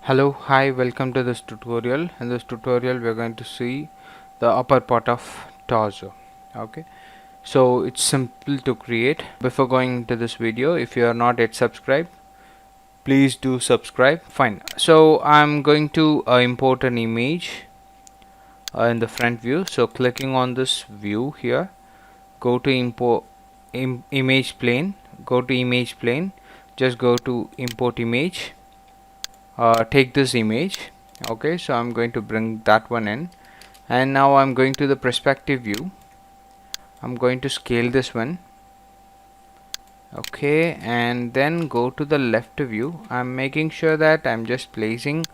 Hello, hi, welcome to this tutorial. In this tutorial we are going to see the upper part of torso. Okay, so it's simple to create. Before going into this video, if you are not yet subscribed, please do subscribe. Fine, so I'm going to import an image in the front view. So clicking on this view here, go to import image plane, go to image plane, just go to import image. Take this image. Okay, so I'm going to bring that one in, and now I'm going to the perspective view. I'm going to scale this one. Okay, and then go to the left view. I'm making sure that I'm just placing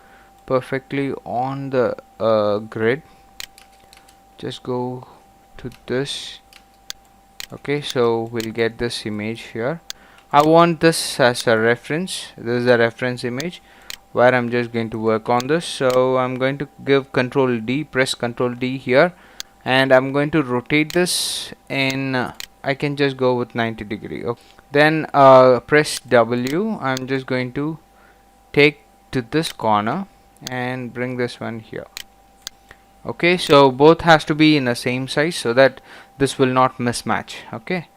perfectly on the grid. Just go to this. Okay, so we'll get this image here. I want this as a reference. This is a reference image where I'm just going to work on this. So I'm going to give Control D, press Control D here, and I'm going to rotate this in I can just go with 90 degree. Okay. Then press W. I'm just going to take to this corner and bring this one here. Okay, so both has to be in the same size so that this will not mismatch. Okay,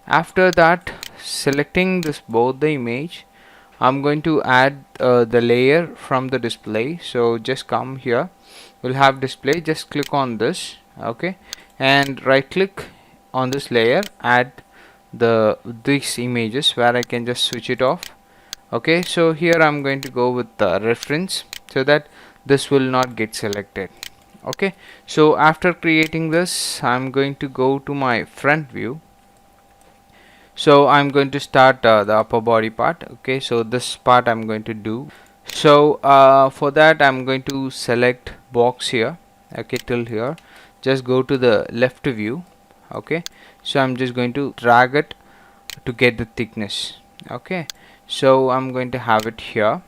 after that, selecting this both the image, I'm going to add the layer from the display. So just come here, we'll have display, just click on this. Okay, and right click on this layer, add these images where I can just switch it off. Okay, so here I'm going to go with the reference so that this will not get selected. Okay, so after creating this, I'm going to go to my front view. So I'm going to start the upper body part. Okay, so this part I'm going to do. So for that I'm going to select box here. Okay, till here, just go to the left view. Okay, so I'm just going to drag it to get the thickness. Okay, so I'm going to have it here.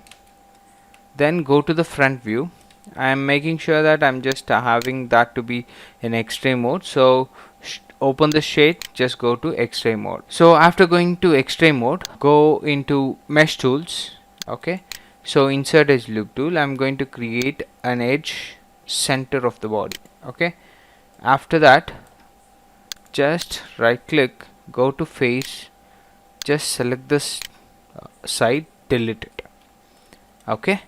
Then go to the front view. I am making sure that I'm just having that to be in X-ray mode. So open the shade, just go to X-ray mode. So after going to X-ray mode, go into mesh tools. Okay, so insert edge loop tool. I'm going to create an edge center of the body. Okay, after that, just right click, go to face, just select this side, delete it. Okay,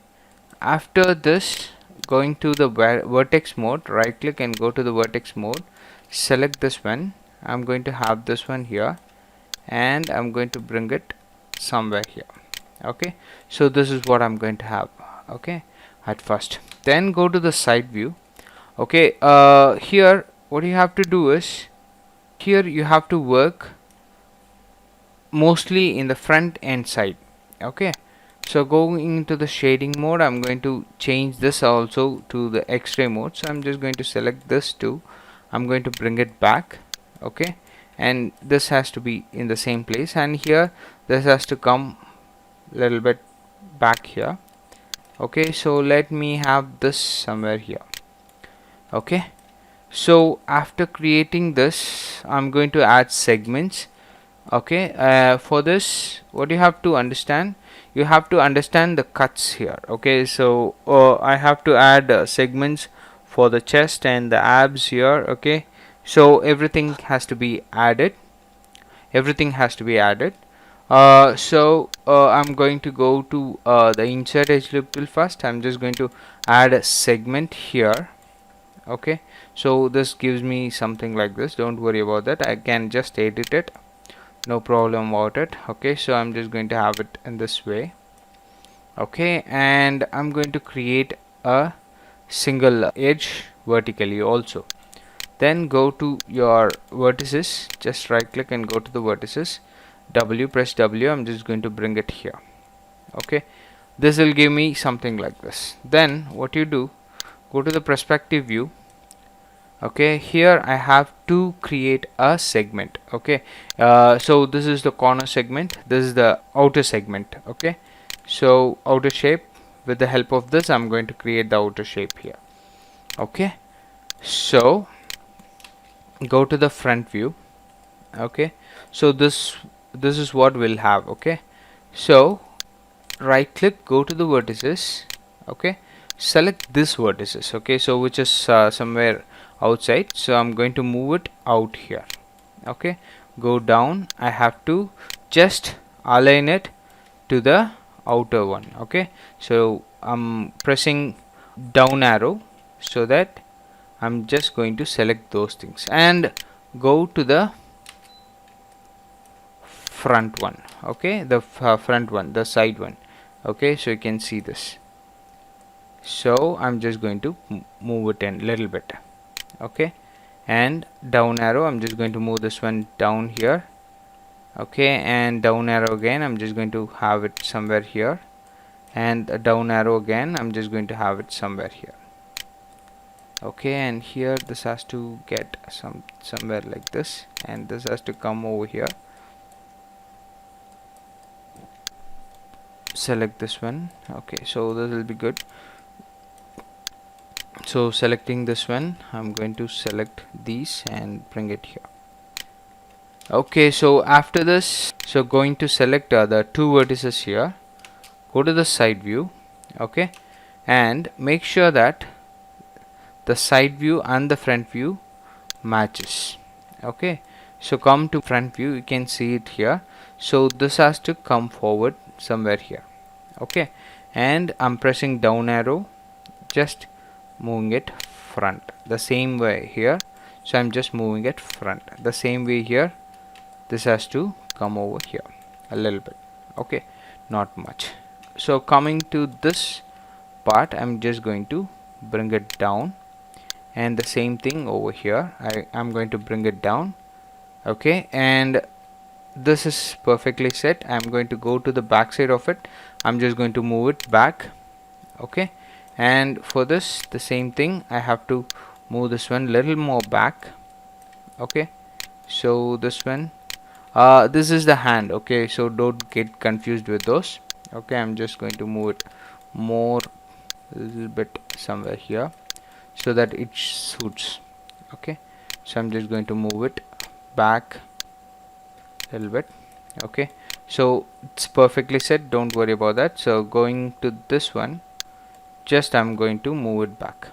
after this, going to the vertex mode, right click and go to the vertex mode, select this one. I'm going to have this one here, and I'm going to bring it somewhere here. Okay, so this is what I'm going to have. Okay, at first, then go to the side view. Okay, here what you have to do is, here you have to work mostly in the front and side. Okay, so going into the shading mode, I'm going to change this also to the X-ray mode. So I'm just going to select this too. I'm going to bring it back. Okay, and this has to be in the same place, and here this has to come a little bit back here. Okay, so let me have this somewhere here. Okay, so after creating this, I'm going to add segments. Okay, for this, what you have to understand, you have to understand the cuts here. Okay, so I have to add segments for the chest and the abs here. Okay, so everything has to be added. Everything has to be added. I'm going to go to the insert edge loop tool first. I'm just going to add a segment here. Okay, so this gives me something like this. Don't worry about that, I can just edit it, no problem about it. Okay, so I'm just going to have it in this way. Okay, and I'm going to create a single edge vertically also. Then go to your vertices, just right click and go to the vertices, W, press W. I'm just going to bring it here. Okay, this will give me something like this. Then what you do, go to the perspective view. Okay, here I have to create a segment. Okay, so this is the corner segment, this is the outer segment. Okay, so outer shape, with the help of this I'm going to create the outer shape here. Okay, so go to the front view. Okay, so this is what we'll have. Okay, so right click, go to the vertices. Okay, select this vertices. Okay, so which is somewhere outside, so I'm going to move it out here. Okay, go down. I have to just align it to the outer one. Okay, so I'm pressing down arrow so that I'm just going to select those things and go to the front one. Okay, the front one, the side one. Okay, so you can see this. So I'm just going to move it in a little bit. Okay, and down arrow, I'm just going to move this one down here. Okay, and down arrow again, I'm just going to have it somewhere here, and down arrow again, I'm just going to have it somewhere here. Okay, and here this has to get somewhere like this, and this has to come over here. Select this one. Okay, so this will be good. So selecting this one, I'm going to select these and bring it here. Okay, so after this, so going to select the two vertices here, go to the side view. Okay, and make sure that the side view and the front view matches. Okay, so come to front view, you can see it here. So this has to come forward somewhere here. Okay, and I'm pressing down arrow, just moving it front the same way here. So I'm just moving it front the same way here. This has to come over here a little bit. Okay, not much. So coming to this part, I'm just going to bring it down, and the same thing over here, I'm going to bring it down. Okay, and this is perfectly set. I'm going to go to the back side of it. I'm just going to move it back. Okay, and for this, the same thing, I have to move this one little more back. Okay, so this one, this is the hand. Okay, so don't get confused with those. Okay, I'm just going to move it more a little bit somewhere here so that it suits. Okay, so I'm just going to move it back a little bit. Okay, so it's perfectly set, don't worry about that. So going to this one, just I'm going to move it back.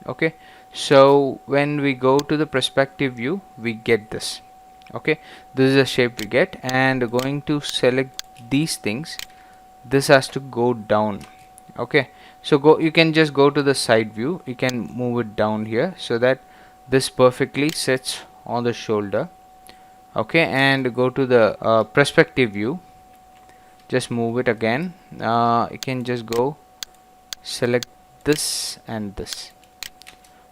Okay, so when we go to the perspective view, we get this. Okay, this is the shape we get, and going to select these things, this has to go down. Okay, so you can just go to the side view, you can move it down here so that this perfectly sits on the shoulder. Okay, and go to the perspective view, just move it again. You can just go select this and this,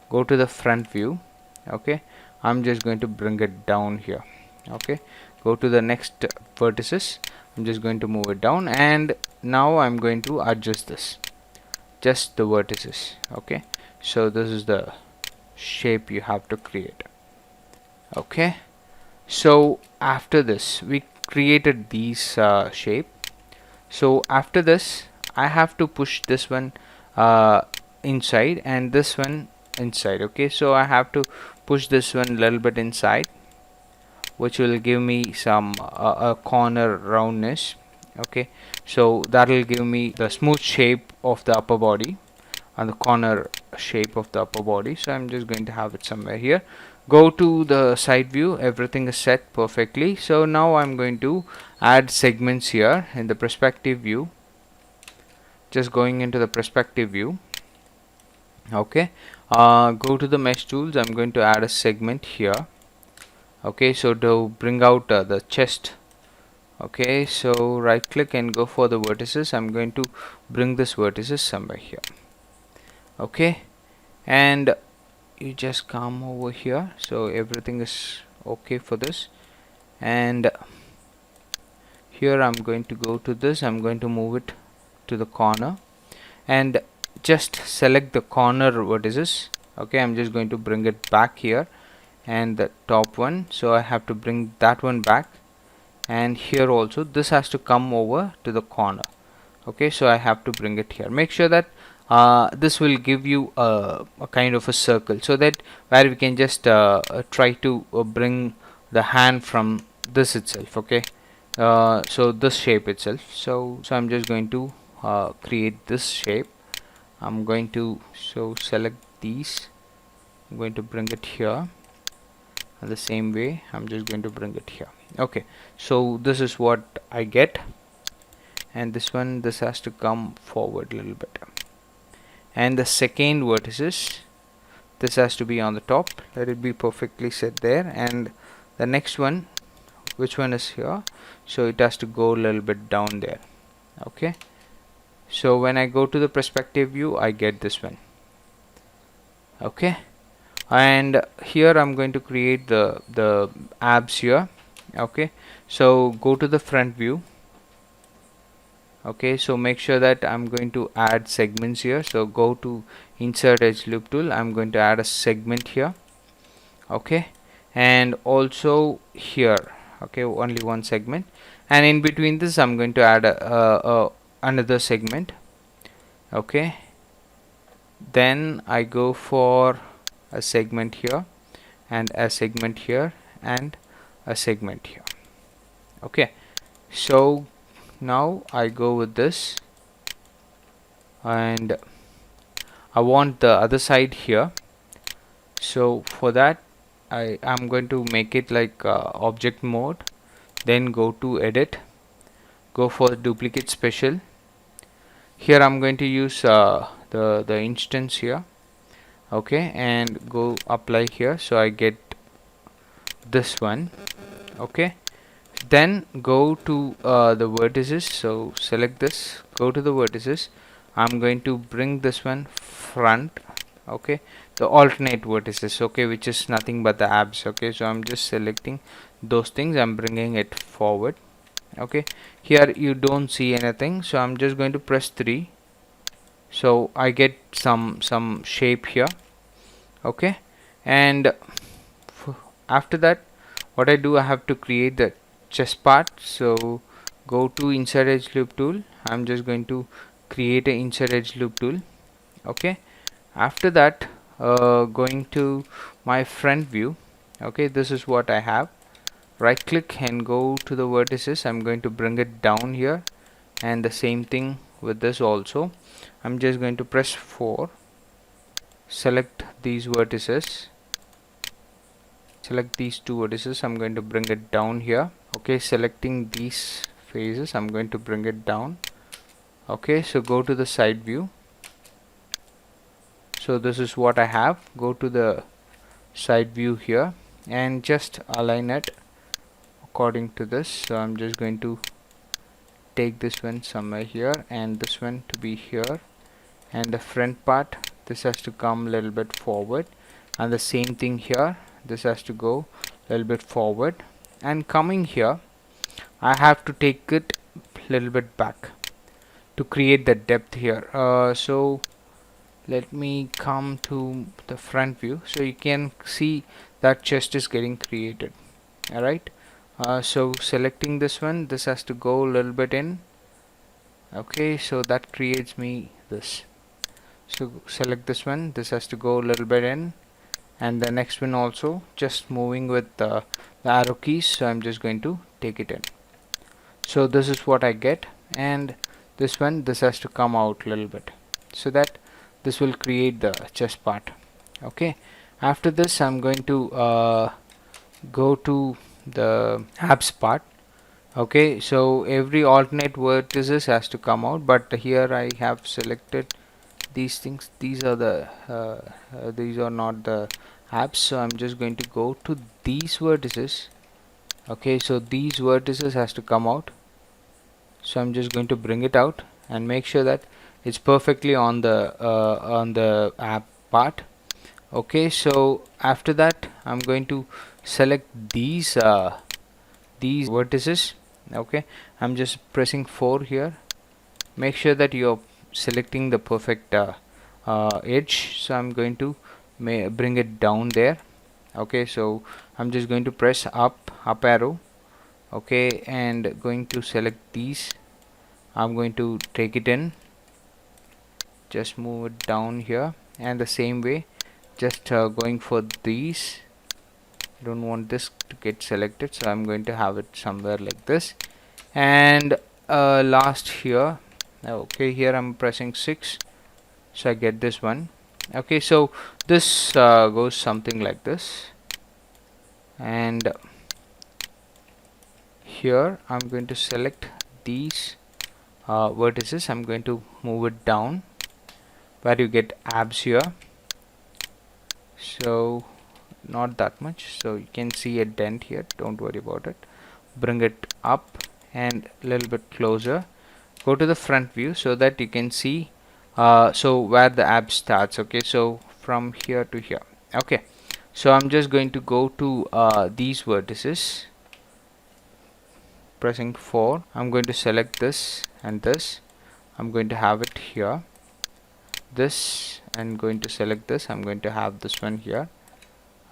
go to the front view. Okay, I'm just going to bring it down here. Okay, go to the next vertices, I'm just going to move it down, and now I'm going to adjust this, just the vertices. Okay, so this is the shape you have to create. Okay, so after this, we created these shape. So after this, I have to push this one inside and this one inside. Okay, so I have to push this one a little bit inside, which will give me some a corner roundness. Okay, so that will give me the smooth shape of the upper body and the corner shape of the upper body. So I'm just going to have it somewhere here. Go to the side view, everything is set perfectly. So now I'm going to add segments here in the perspective view, just going into the perspective view. Okay, go to the mesh tools, I'm going to add a segment here. Okay, so to bring out the chest. Okay, so right click and go for the vertices. I'm going to bring this vertices somewhere here. Okay, and you just come over here, so everything is okay for this. And here I'm going to go to this, I'm going to move it to the corner and just select the corner vertices. Okay, I'm just going to bring it back here, and the top one, so I have to bring that one back, and here also this has to come over to the corner. Okay, so I have to bring it here. Make sure that this will give you a kind of a circle, so that where we can just try to bring the hand from this itself. Okay, so this shape itself. So I'm just going to create this shape. I'm going to select these. I'm going to bring it here, and the same way I'm just going to bring it here. Okay, so this is what I get, and this has to come forward a little bit, and the second vertices, this has to be on the top. Let it be perfectly set there, and the next one, which one is here, so it has to go a little bit down there. Okay, so when I go to the perspective view, I get this one. Okay, and here I'm going to create the abs here. Okay, so go to the front view. Okay, so make sure that I'm going to add segments here. So go to insert edge loop tool. I'm going to add a segment here. Okay, and also here. Okay, only one segment, and in between this I'm going to add another segment. Okay, then I go for a segment here, and a segment here, and a segment here. Okay, so now I go with this, and I want the other side here. So for that I am going to make it like object mode, then go to edit, go for duplicate special. Here I'm going to use the instance here. Okay, and go apply here, so I get this one. Okay, then go to the vertices, so select this, go to the vertices. I'm going to bring this one front. Okay, the alternate vertices, okay, which is nothing but the abs. Okay, so I'm just selecting those things, I'm bringing it forward. Okay, here you don't see anything, so I'm just going to press 3, so I get some shape here. Okay, and after that what I do, I have to create the chest part. So go to insert edge loop tool. I'm just going to create a insert edge loop tool. Okay, after that going to my front view. Okay, this is what I have. Right click and go to the vertices. I'm going to bring it down here, and the same thing with this also. I'm just going to press 4, select these vertices, select these two vertices. I'm going to bring it down here. Okay, selecting these faces, I'm going to bring it down. Okay, so go to the side view. So this is what I have. Go to the side view here and just align it according to this. So I'm just going to take this one somewhere here, and this one to be here, and the front part, this has to come a little bit forward, and the same thing here, this has to go a little bit forward, and coming here I have to take it a little bit back to create the depth here. So let me come to the front view, so you can see that chest is getting created. Alright, so selecting this one, this has to go a little bit in. Okay, so that creates me this. So select this one, this has to go a little bit in, and the next one also, just moving with the arrow keys. So I'm just going to take it in. So this is what I get, and this one, this has to come out a little bit, so that this will create the chest part. Okay, after this I'm going to go to the abs part. Okay, so every alternate vertices has to come out, but here I have selected these things. These are the these are not the abs, so I'm just going to go to these vertices. Okay, so these vertices has to come out, so I'm just going to bring it out and make sure that it's perfectly on the ab part. Okay, so after that I'm going to select these vertices. Okay, I'm just pressing 4 here. Make sure that you're selecting the perfect edge. So I'm going to bring it down there. Okay, so I'm just going to press up arrow. Okay, and going to select these. I'm going to take it in, just move it down here, and the same way just going for these. Don't want this to get selected, so I'm going to have it somewhere like this. And last here, okay, here I'm pressing 6, So I get this one. Okay, so this goes something like this, and here I'm going to select these vertices. I'm going to move it down where you get abs here, so not that much, so you can see a dent here, don't worry about it. Bring it up and a little bit closer. Go to the front view so that you can see so where the ab starts. Okay, so from here to here. Okay, so I'm just going to go to these vertices, pressing 4. I'm going to select this and this. I'm going to have it here, this, and going to select this. I'm going to have this one here.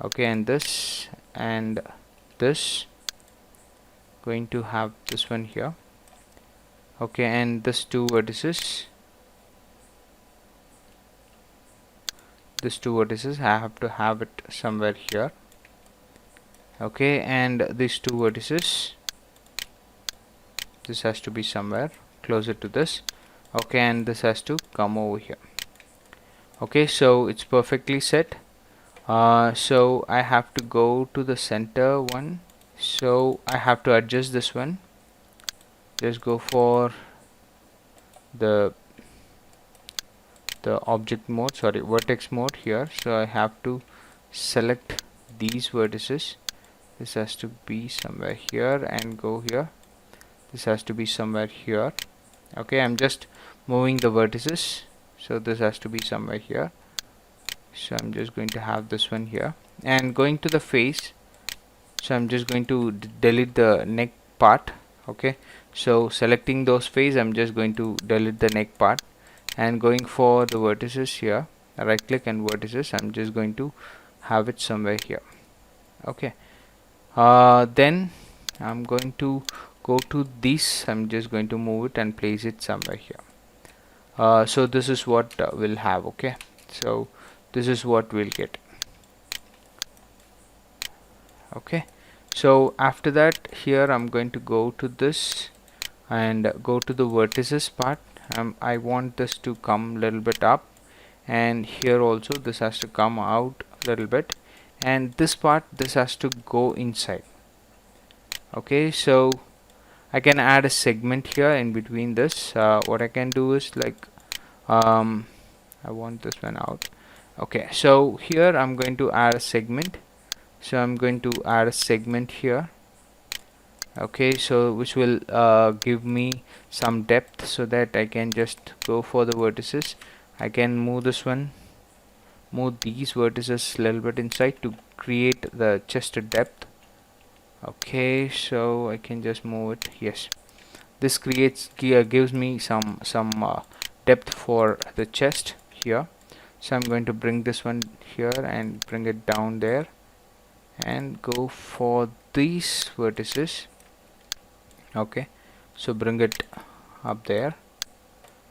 Okay, and this and this, going to have this one here. Okay, and this two vertices, I have to have it somewhere here. Okay, and these two vertices, this has to be somewhere closer to this. Okay, and this has to come over here. Okay, so it's perfectly set. So I have to go to the center one, so I have to adjust this one. Just go for the object mode, sorry, vertex mode here. So I have to select these vertices. This has to be somewhere here and go here. This has to be somewhere here. Okay, I'm just moving the vertices, so this has to be somewhere here. So I'm just going to have this one here, and going to the face, so I'm just going to delete the neck part. Okay, so selecting those face, I'm just going to delete the neck part, and going for the vertices here, right click and vertices, I'm just going to have it somewhere here. Okay, then I'm going to go to this. I'm just going to move it and place it somewhere here. So this is what we'll have. Okay, so this is what we'll get. Okay, so after that, here I'm going to go to this and go to the vertices part. I want this to come a little bit up, and here also this has to come out a little bit, and this part, this has to go inside. Okay, so I can add a segment here in between this. What I can do is like I want this one out. Okay, so here I'm going to add a segment. So I'm going to add a segment here. Okay, so which will give me some depth, so that I can just go for the vertices. I can move this one, move these vertices a little bit inside to create the chest depth. Okay, so I can just move it. Yes, this gives me some depth for the chest here. So I'm going to bring this one here and bring it down there, and go for these vertices. Okay, so bring it up there.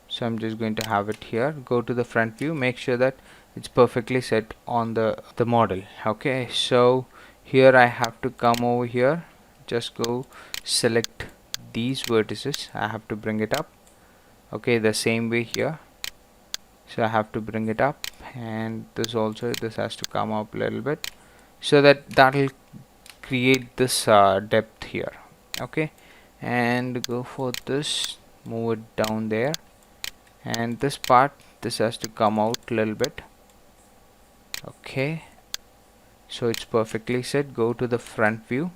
So I'm just going to have it here. Go to the front view, make sure that it's perfectly set on the model. Okay, so here I have to come over here, just go select these vertices. I have to bring it up. Okay, the same way here, so I have to bring it up, and this also, this has to come up a little bit, so that will create this depth here. Okay, and go for this, move it down there, and this part, this has to come out a little bit. Okay, so it's perfectly set. Go to the front view,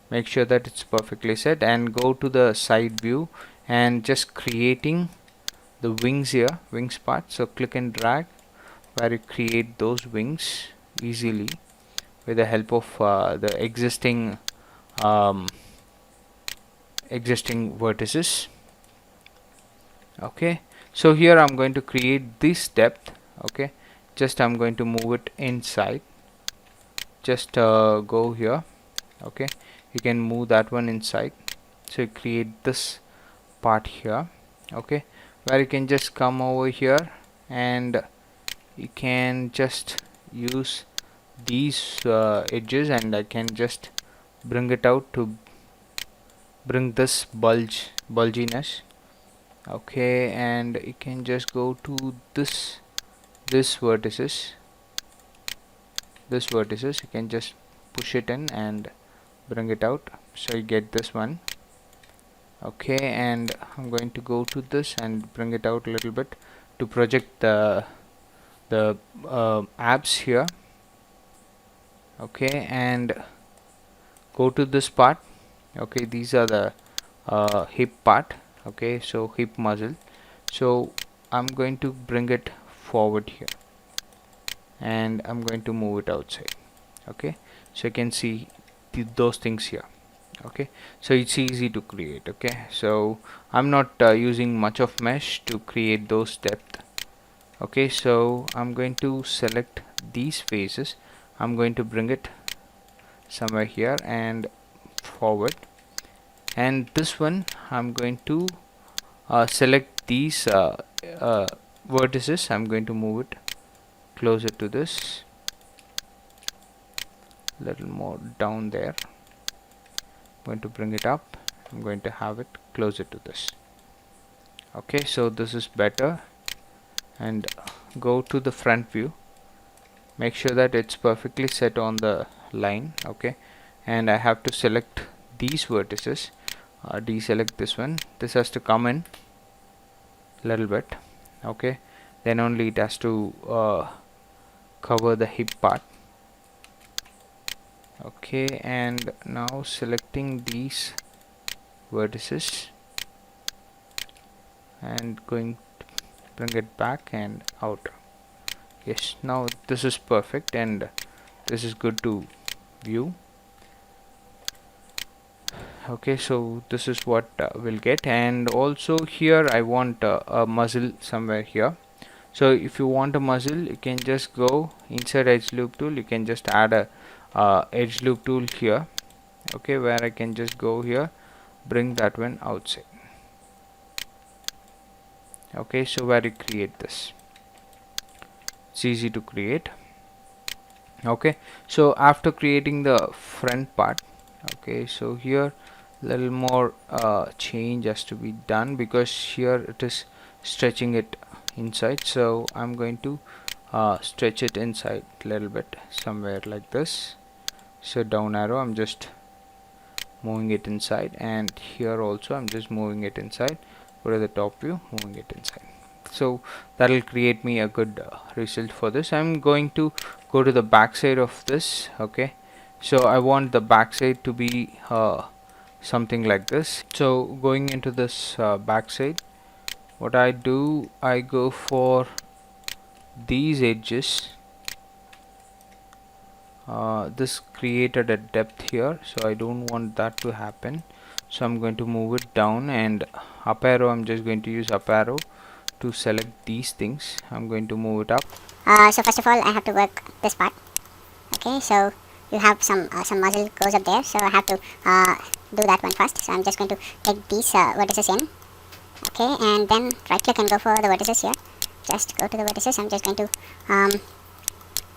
make sure that it's perfectly set, and go to the side view and just creating the wings here, wings part. So click and drag where you create those wings easily with the help of the existing vertices. Okay, so here I'm going to create this depth. Okay, just I'm going to move it inside. Just go here. Okay, you can move that one inside, so you create this part here. Okay, where you can just come over here, and you can just use these edges, and I can just bring it out to bring this bulginess. Okay, and you can just go to this vertices, you can just push it in and bring it out, so you get this one. Okay, and I'm going to go to this and bring it out a little bit to project the abs here. Okay, and go to this part. Okay, these are the hip part. Okay, so hip muscle, so I'm going to bring it forward here and I'm going to move it outside. Okay, so you can see those things here. Okay, so it's easy to create. Okay, so I'm not using much of mesh to create those depth. Okay, so I'm going to select these faces, I'm going to bring it somewhere here and forward, and this one I'm going to select these vertices, I'm going to move it closer to this, little more down there, I'm going to bring it up, I'm going to have it closer to this. Okay, so this is better, and go to the front view, make sure that it's perfectly set on the line. Okay, and I have to select these vertices, deselect this one, this has to come in a little bit. Okay, then only it has to cover the hip part. Okay, and now selecting these vertices and going to bring it back and out. Yes, now this is perfect and this is good to view. Okay, so this is what we'll get, and also here I want a muzzle somewhere here. So if you want a muzzle, you can just go inside edge loop tool, you can just add a edge loop tool here. Okay, where I can just go here, bring that one outside. Okay, so where you create this, it's easy to create. Okay, so after creating the front part, okay, so here little more change has to be done because here it is stretching it inside, so I'm going to stretch it inside a little bit somewhere like this. So down arrow, I'm just moving it inside, and here also I'm just moving it inside. Go to the top view, moving it inside, so that will create me a good result for this. I'm going to go to the back side of this. Okay, so I want the back side to be something like this. So going into this back side, what I do, I go for these edges. This created a depth here, so I don't want that to happen, so I'm going to move it down, and up arrow, I'm just going to use up arrow to select these things. I'm going to move it up. So first of all, I have to work this part. Okay, so you have some muscle goes up there, so I have to do that one first. So I'm just going to take these vertices in. Okay, and then right click and go for the vertices here. Just go to the vertices. I'm just going to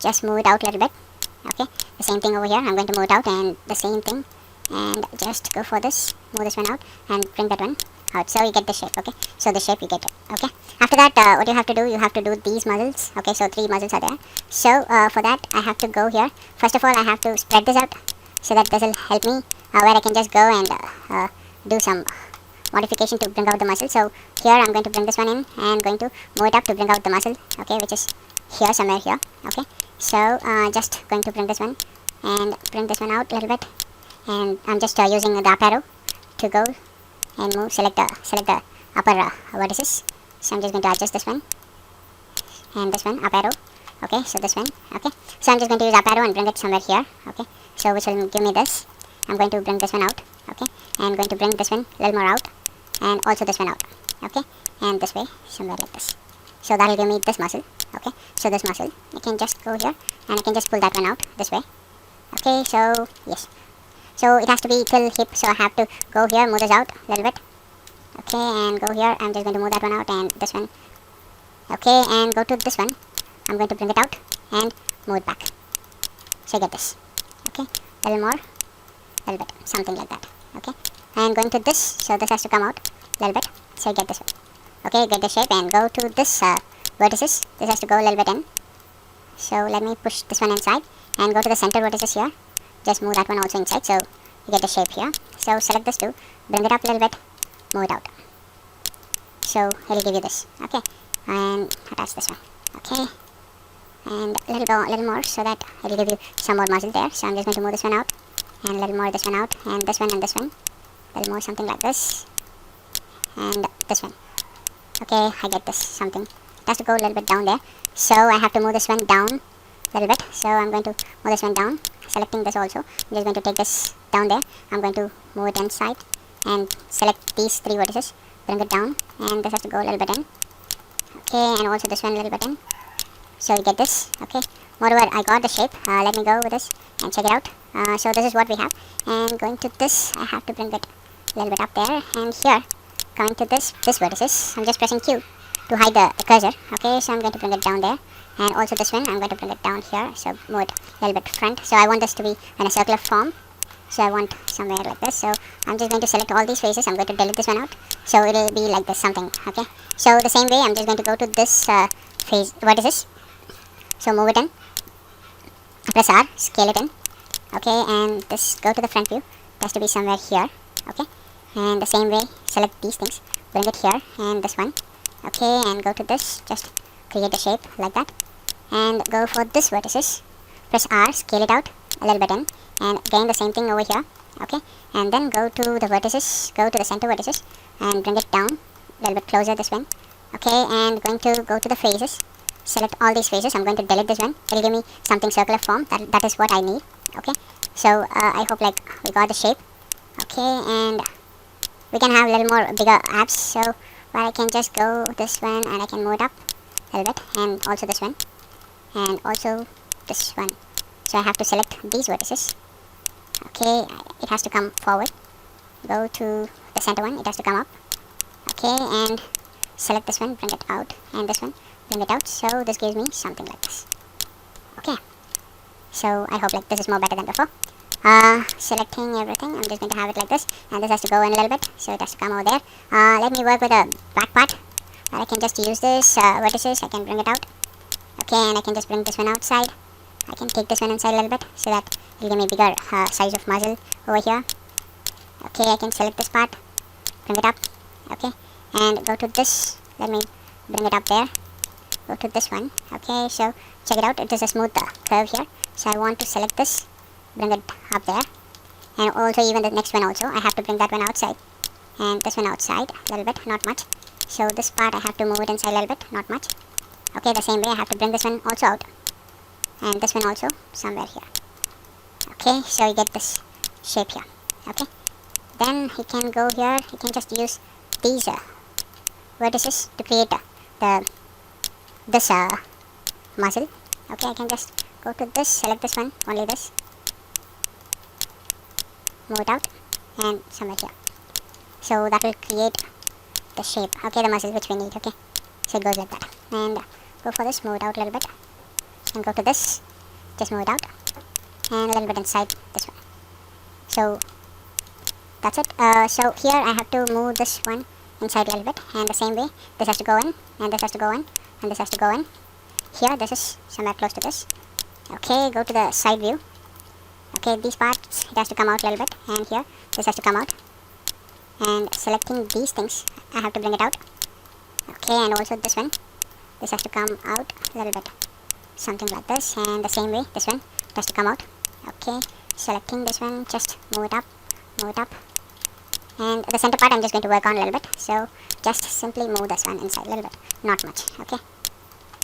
just move it out a little bit. Okay, the same thing over here, I'm going to move it out, and the same thing, and just go for this, move this one out and bring that one out, so you get the shape. Okay, so the shape you get it. Okay, after that what you have to do, these muscles. Okay, so 3 muscles are there, so for that I have to go here. First of all, I have to spread this out, so that this will help me where I can just go and do some modification to bring out the muscle. So here I'm going to bring this one in and going to move it up to bring out the muscle. Okay, which is here, somewhere here. Okay, so just going to bring this one and bring this one out a little bit, and I'm just using the up arrow to go and move, select the upper vertices. So I'm just going to adjust this one and this one, up arrow. Okay, so this one. Okay, so I'm just going to use up arrow and bring it somewhere here. Okay, so which will give me this. I'm going to bring this one out. Okay, and going to bring this one a little more out, and also this one out. Okay, and this way, somewhere like this. So that will give me this muscle. Okay, so this muscle, I can just go here and I can just pull that one out this way. Okay, so yes, so it has to be till hip, so I have to go here, move this out a little bit. Okay, and go here, I'm just going to move that one out, and this one. Okay, and go to this one, I'm going to bring it out and move it back, so you get this. Okay, a little more, a little bit, something like that. Okay, and going to this, so this has to come out a little bit, so you get this one. Okay, get the shape and go to this vertices. This has to go a little bit in. So let me push this one inside and go to the center vertices here. Just move that one also inside, so you get the shape here. So select this too, bring it up a little bit, move it out. So it'll give you this. Okay, and attach this one. Okay, and a little more, so that it'll give you some more muscle there. So I'm just going to move this one out, and a little more this one out, and this one and this one. A little more something like this, and this one. Okay, I get this something. It has to go a little bit down there. So I have to move this one down a little bit. So I'm going to move this one down, selecting this also. I'm just going to take this down there. I'm going to move it inside and select these three vertices, bring it down, and this has to go a little bit in. Okay, and also this one a little bit in. So you get this. Okay, moreover, I got the shape. Let me go with this and check it out. So this is what we have. And going to this, I have to bring it a little bit up there. And here, coming to this vertices, I'm just pressing Q to hide the cursor. Okay, so I'm going to bring it down there. And also this one, I'm going to bring it down here. So move it a little bit front. So I want this to be in a circular form. So I want somewhere like this. So I'm just going to select all these faces. I'm going to delete this one out. So it will be like this something. Okay, so the same way, I'm just going to go to this face vertices. So move it in, press R, scale it in. Okay, and this, go to the front view. It has to be somewhere here. Okay, and the same way, select these things, bring it here, and this one. Okay, and go to this, just create a shape like that, and go for this vertices. Press R, scale it out a little bit in, and again the same thing over here. Okay, and then go to the vertices, go to the center vertices, and bring it down a little bit closer, this one. Okay, and going to go to the faces. Select all these faces. I'm going to delete this one. It will give me something circular form. That is what I need. Okay, so I hope like we got the shape. Okay, and we can have a little more bigger abs. So where I can just go this one, and I can move it up a little bit, and also this one, and also this one. So I have to select these vertices. Okay, it has to come forward. Go to the center one. It has to come up. Okay, and select this one, bring it out, and this one, bring it out. So this gives me something like this. Okay, so I hope like this is more better than before. Selecting everything, I'm just going to have it like this, and this has to go in a little bit, so it has to come over there. Let me work with a back part. I can just use this vertices. I can bring it out. Okay, and I can just bring this one outside. I can take this one inside a little bit, so that it will give me bigger size of muscle over here. Okay, I can select this part, bring it up. Okay, and go to this. Let me bring it up there. Go to this one. Okay, so check it out. It is a smooth curve here. So I want to select this, bring it up there, and also even the next one also. I have to bring that one outside, and this one outside a little bit, not much. So this part I have to move it inside a little bit, not much. Okay, the same way I have to bring this one also out, and this one also somewhere here. Okay, so you get this shape here. Okay, then you can go here. You can just use these vertices to create this muscle. Okay, I can just go to this, select this one, only this, move it out, and somewhere here. So that will create the shape. Okay, the muscle which we need. Okay, so it goes like that. And go for this, move it out a little bit, and go to this, just move it out, and a little bit inside this one. So that's it. So here I have to move this one inside a little bit, and the same way this has to go in, and this has to go in, and this has to go in. Here this is somewhere close to this. Okay, go to the side view. Okay, these parts it has to come out a little bit, and here this has to come out. And selecting these things, I have to bring it out. Okay, and also this one, this has to come out a little bit, something like this. And the same way this one it has to come out. Okay, selecting this one, just move it up, and the center part I'm just going to work on a little bit. So just simply move this one inside a little bit, not much. Okay,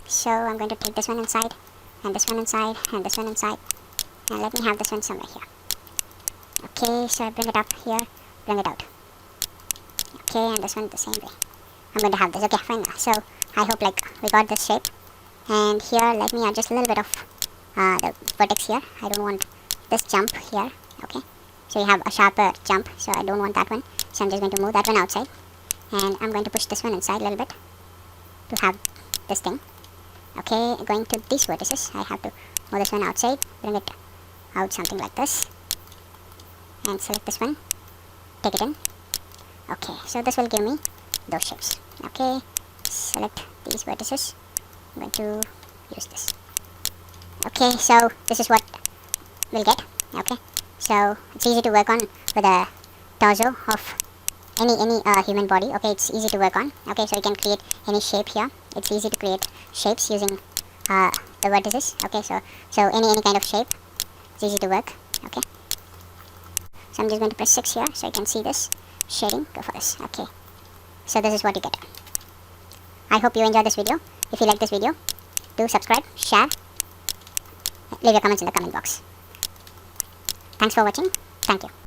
so I'm going to take this one inside, and this one inside, and this one inside, and let me have this one somewhere here. Okay, so I bring it up here, bring it out. Okay, and this one the same way. I'm going to have this. Okay, fine. So I hope like we got this shape. And here let me adjust a little bit of the vertex here. I don't want this jump here. Okay, so you have a sharper jump, so I don't want that one. So I'm just going to move that one outside, and I'm going to push this one inside a little bit to have this thing. Okay, going to these vertices, I have to move this one outside, bring it out something like this, and select this one, take it in. Okay, so this will give me those shapes. Okay, select these vertices. I'm going to use this. Okay, so this is what we'll get. Okay, so it's easy to work on with a torso of any human body. Okay, it's easy to work on. Okay, so you can create any shape here. It's easy to create shapes using the vertices. Okay, so any kind of shape, it's easy to work. Okay, so I'm just going to press 6 here so you can see this shading. Go for this. Okay, so this is what you get. I hope you enjoyed this video. If you like this video, do subscribe, share, leave your comments in the comment box. Thanks for watching. Thank you.